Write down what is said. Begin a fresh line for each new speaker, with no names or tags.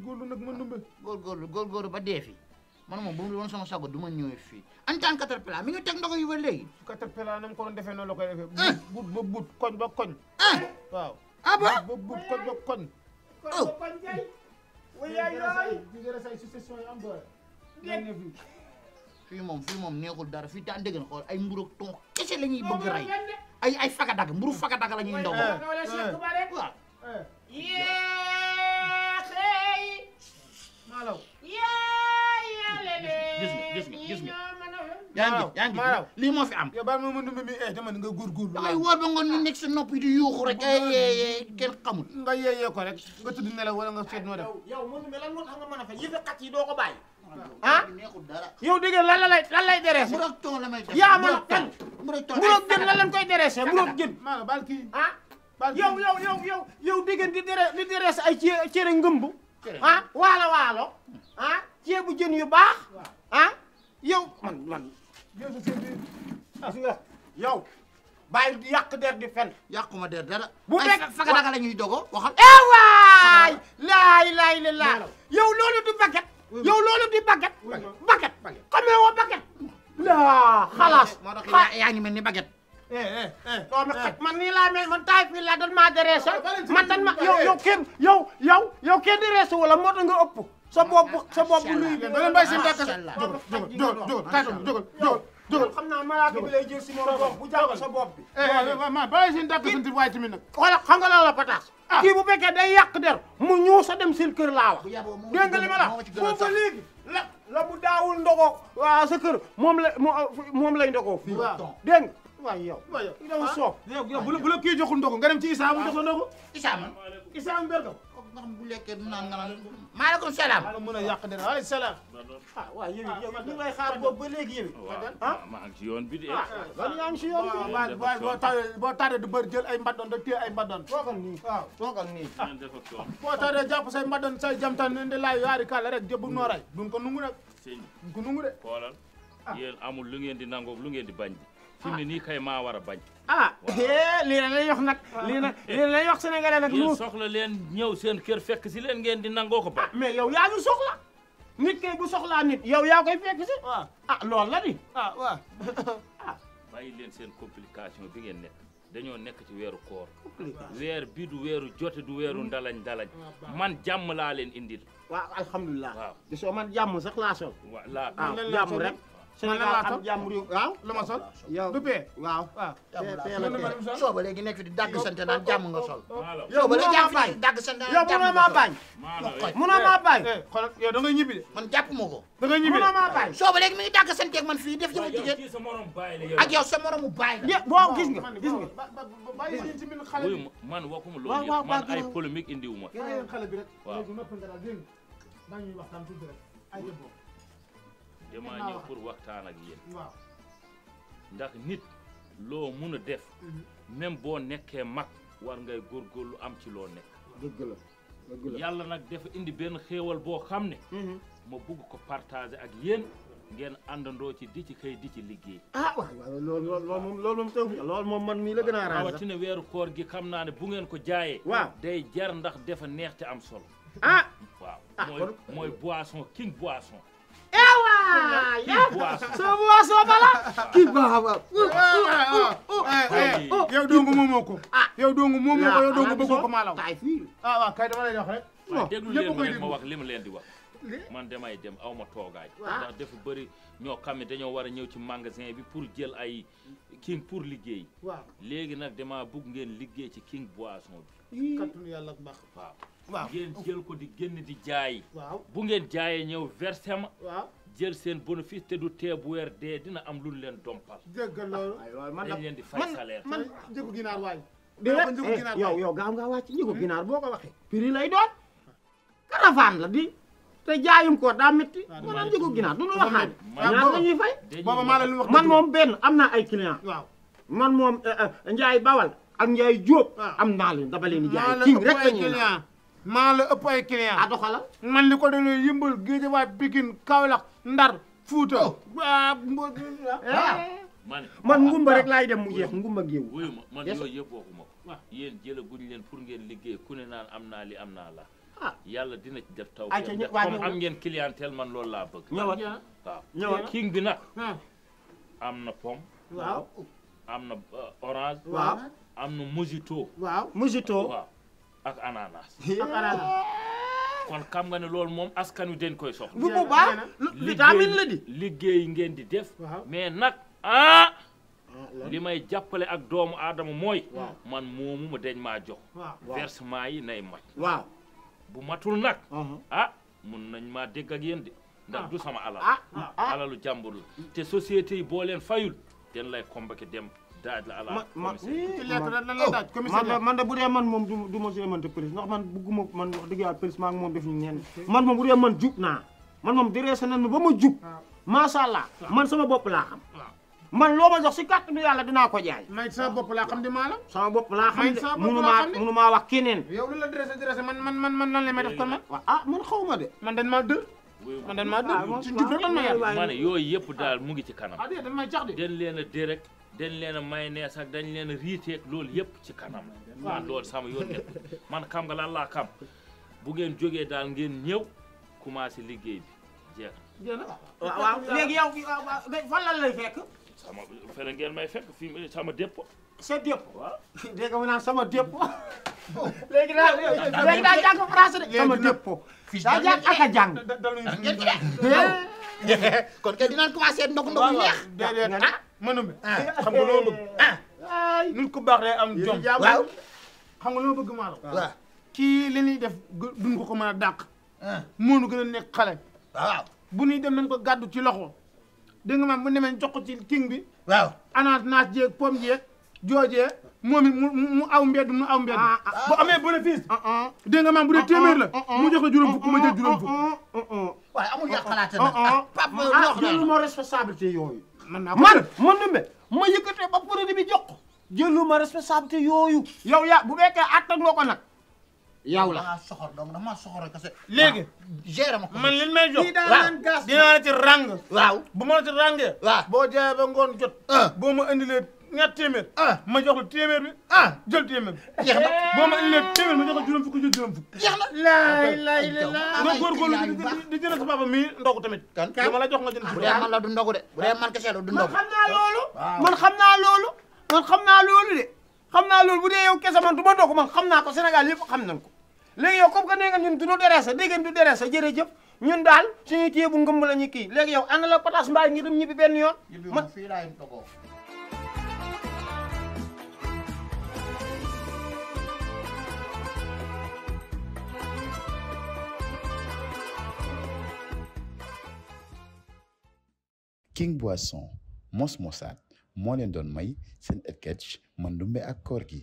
góorgóorlu nag ma numbe.
góorgóorlu ba dee fi man moom bu mu doon sama sago du ma ñëwee fii en tant que caterpillar mi ngi teg ndox yu ba léegi.
caterpillar na mu ko doon defee noonu la koy defee. but ba but koñ ba koñ. waaw.
ah ba
but koñ ba koñ.
oh. fii moom neexul dara fii daan dégg na xool ay mburu ton kese la ñuy bëgg rey ay fagadag mburu fagadag la ñuy ndaw waaw.
Malaw.
gis nga yaa ngi lii moo fi am.
yow baal ma numbe mi dama nga góorgóorlu.
dangay wóor ba ngoon ñu nekk sa nopp yi di yuuxu rek kenn xamul.
nga yeeyee ko rek nga tudd nelaw wala nga seet noo def.
yow mu numbe lan moo tax nga mën a fay yëfe xat yi doo ko bàyyi. ah
neexul dara.
yow dégg lan lay dereese.
mu rek ton la may def.
yaa mën a fen.
mu rek ton
mburoog jën lan lañ koy dereese mburoog jën.
Malaw baal kii.
ah yow dégg di dereese ay cere ngëmb. ah waalo ah ceebu jën yu baax. ah yow man. yow bàyyi di yàq der di fen.
yàquma der dara.
bu
ay fagadaga la ñuy dogo waxal.
waay laay la yow loolu du baguette. yow loolu di baguette. xamee woo baguette. laa xalaas.
moo tax yaa ngi mel ni baguette.
doomi xaj man nii laa mel man taay fii laa dan maa dereese man dan ma yow kenn dereese wala moo tax nga ëpp sa bopp luy bi
da leen bàyyi seen dàkk jógal
xam naa malaaka bi lay jël si moom bopp bu jàpp sa bopp bi
ma bàyyi seen dàkk sant waaye tamit nag
wala xam nga la pataas kii bu fekkee day yàq der mu ñëw sa dem seen kër laa wax dégg nga li ma la foofu ba léegi la bu daawul ndogo waa sa kër moom lay ndogoo fii dégg nga waaw yow dafa soob
yow bu la kii joxul ndogu nga dem ci Issa mu jox la ndogu
Issa Mbergam nga xam bu lekkee du naan nga naan maaleykum salaam.
maa mën a yàq dara waaleykum salaam.
ah waaw yow ñu ngi lay xaar boobu ba léegi yow.
ah maa ngi ci yoon bi de.
lan yaa ngi si yoon bi.
boo tardé du bëri jël ay mbaddoon da téye ay mbaddoon.
toogal nii waaw toogal nii.
boo tardé jàpp say mbaddoon say jamtan indi laay yaari kàlla rek jëbbu nooray duñ ko nungu nag. duñ ko nungu de.
xoolal yéen amul lu ngeen di nangoo lu ngeen di bañ. fi mu ne nii kay maa war a bañ.
lii la lay wax nag. lii la lay wax sénégalais nag.
yéen soxla leen ñëw seen kër fekk si leen ngeen di nangoo ko bañ.
mais yow yaa ngi soxla. nit kay bu soxlaa nit yow yaa koy fekk si. waaw loolu la di.
waaw.
bàyyi leen seen complication bi ngeen nekk dañoo nekk ci weeru koor. weer bi du weeru jote du weeru ndalañ man jàmm laa leen indil.
waaw alhamdulilah.
waaw
gisoo man jàmm sax laa sol.
waaw
jàmm rek. Sénégal am jàmm réew waaw
lu ma sol.
yow
du pee.
waaw
soo ba léegi nekk fi di dagg sante naan jàmm nga sol.
yow
ba léegi yaa fi di dagg sante naan
yow
jàmm
mënoo maa bañ. mënoo maa bañ.
xoolal yow da ngay ñibbi de.
man jàpp ma ko.
da ngay ñibbi de
mënoo maa bañ.
soo ba léegi mi ngi dagg santeeg man fii def jëma jigéen ak yow sa moromu baay la.
boo gis nga gis nga.
bàyyi leen ci mbiru xale bi.
man waxuma loolu yëpp man ay polémique indiwuma.
leen xale bi rek.
waaw
léegi noppi nga daal dégg nga ñuy waxtaan tuuti rek ay jëbboo.
damaa ñëw pour waxtaan ak yéen.
waaw.
ndax nit loo mun a def. même boo nekkee mag war ngay góorgóorlu am ci loo nekk.
dëgg la dëgg la
yàlla nag dafa indi benn xéewal boo xam ne. ma bugg ko partager ak yéen ngeen àndandoo ci di ci xëy di ci liggéey.
waaw loolu moom man mii la gën a arrangé.
rawatina weeru koor gi xam naa ne bu ngeen ko jaayee.
waaw
day jar ndax dafa neex te am solo. waaw mooy boisson king boisson.
soo boisson bala king boisson.
yow dongu moomoo ko. yow dongu moomoo ko yow dongu bëggoo ko maalaw.
kaay fii.
waaw kay dama lay wax rek.
waaw déglu leen rek ma wax li ma leen di wax. man damay dem aw ma toogaay. ndax dafa bëri ñoo xam ne dañoo war a ñëw ci magasin bi pour jël ay king pour liggéey.
waaw
léegi nag dama bugg ngeen liggéey ci king boisson bi.
kattanu yàlla ak baax.
waaw
ngeen jël ko di génn di jaay.
waaw
bu ngeen jaayee ñëw versé ma.
waaw
jël seen bénéfice te du tee bu weer dee dina am lu leen dompal.
dégg loolu.
dañ leen di fay salaire.
man njëgu ginaar waay.
yow gaaw nga wàcc njëgu ginaar boo ko waxee. prix lay doon. caravane la di. te jaayum ko daa métti. maanaam njëgu ginaar du ñu waxaat. ñaar la ñuy fay.
booba maa la lu wax
man moom benn am naa ay client.
waaw
man moom Ndiaye Bawal ak Ndiaye Diop. am naa leen dama leen di jaay. king rek la ñuy naan
maa la ëpp ay client.
doxala
man li ko dalee Yëmbal Géejawaay Pikine Kaolack Ndar Fuuta.
man ngumba rek laay dem mu jeex ngumba géew.
wuyu ma man yooyu yëpp waxuma ko. yéen jëlaguñ leen pour ngeen liggéey ku ne naan am naa li am naa la yàlla dina ci def taw
ayca
comme am ngeen clientèle man loolu laa bëgg
ñëwal
waaw
ñëwal
king bi nag am na pomme
waaw
am na orange
waaw
am na mojito
waaw mojito
waaw ak ananas
ak ananas
kon xam nga ne loolu moom askan wi dañ koy soxla
bu baax vitamine la di
liggéey ngeen di def mais nag li may jàppale ak doomu aadama mooy man moomu ma dañ maa jox versement yi nay mat
waaw
bu matul nag mun nañ maa dégg ak yéen de ndax du sama alal alalu jàmbur la te société yi boo leen fayul den lay convoqué dem daaj la ala
man de bu dee man moom du ma see mënta police ndax man bugguma man wax dëgg yàlla police maa ngi moom def ñu neen man moom bu dee man jub naa man moom direesa nan ba ma jub macha allah man sama bopp laa xam man loo ma jox si kàttanu yàlla dinaa ko jaay
may sama bopp laa xam di maa la
sama bopp laa xam de munu maa wax keneen
yow lu la dressé man lan la may def kon man
man xaw ma de
man dañ maa dër man dañ maa dër ci jub rek lan ma yàlla
ma ne yooyu yëpp daal mu ngi ci kanam
dañ may cax de
den leen a direct dañ leen a mayonnaise ak dañ leen a riiteeg loolu yëpp ci kanam la man loolu sama yoon nekk man xam nga lan laa xam bu ngeen jógee daal ngeen ñëw commencé liggéey bi jeex
waaw léegi yow fan lan lay fekk
sama fere ngeen may fekk fii sama dépôt
sa dépôt waaw dégg nga mu naan sama dépôt léegi daa jàng français de sama dépôt daa jàng ak a jàng
kon kay dinaan commencé ndog ndog yu neex
déedéet mënum xam nga loo bëgg nit ku baax day am jom
waaw
xam nga loo bëgg maa la
waaw
kii li ñuy def duñ ko mën a dàq moonu gën a nekk xale
waaw
bu ñuy dem nañ ko gàddu ci loxo dégg nga maam bu demee jox ko ci king bi
waaw
ananas jeeg pomme jeeg joojee moom it mu aw mbedd mu aw mbedd bu amee bénéfice dégg nga maam bu dee téeméer la mu jox la juróom fukk ma jël juróom fukk
waaye amul yàq xalaat nag papa
jëluma responsabilité yooyu
man
Ndumbe ma yëkkatee ba produit bi jox ko jëluma responsabilité yooyu yow bu fekkee attan nga ko nag yow la
damaa soxor donc damaa soxor kese
léegi
géré ma ko
man li may jox dinaa la ci rang
waaw
bu ma la ci rangee
waaw
boo jaayee ba ngoon jot boo ma indilee ñett téeméer ma jox la téeméer bi jël téeméer bi
jeex na
boo ma indilee téeméer ma jox la juróom fukk jël juróom fukk
jeex na
laay nga góorgóorlu di jënd sa papa mii ndogu tamit dama la jox nga jënd
bu dee man la du ndogu de bu dee man kese la du ndogu
xam naa loolu man xam naa loolu de xam naa loolu bu dee yow kese man du ma ndogu man xam naa ko Sénégal yëpp xam nañ ko léegi yow comme que nee nga ñun du ñu deresa dégg ngeen du deresa jërëjëf ñun daal suñuy téye bu ngëmb la ñu kii léegi yow ànd la Pataas Mbaye ngi dem ñibbi benn yoon
man fii laay ndogoo
King Boisson mos mosaat moo leen doon may seen sketch Man Ndumbe ak koor gi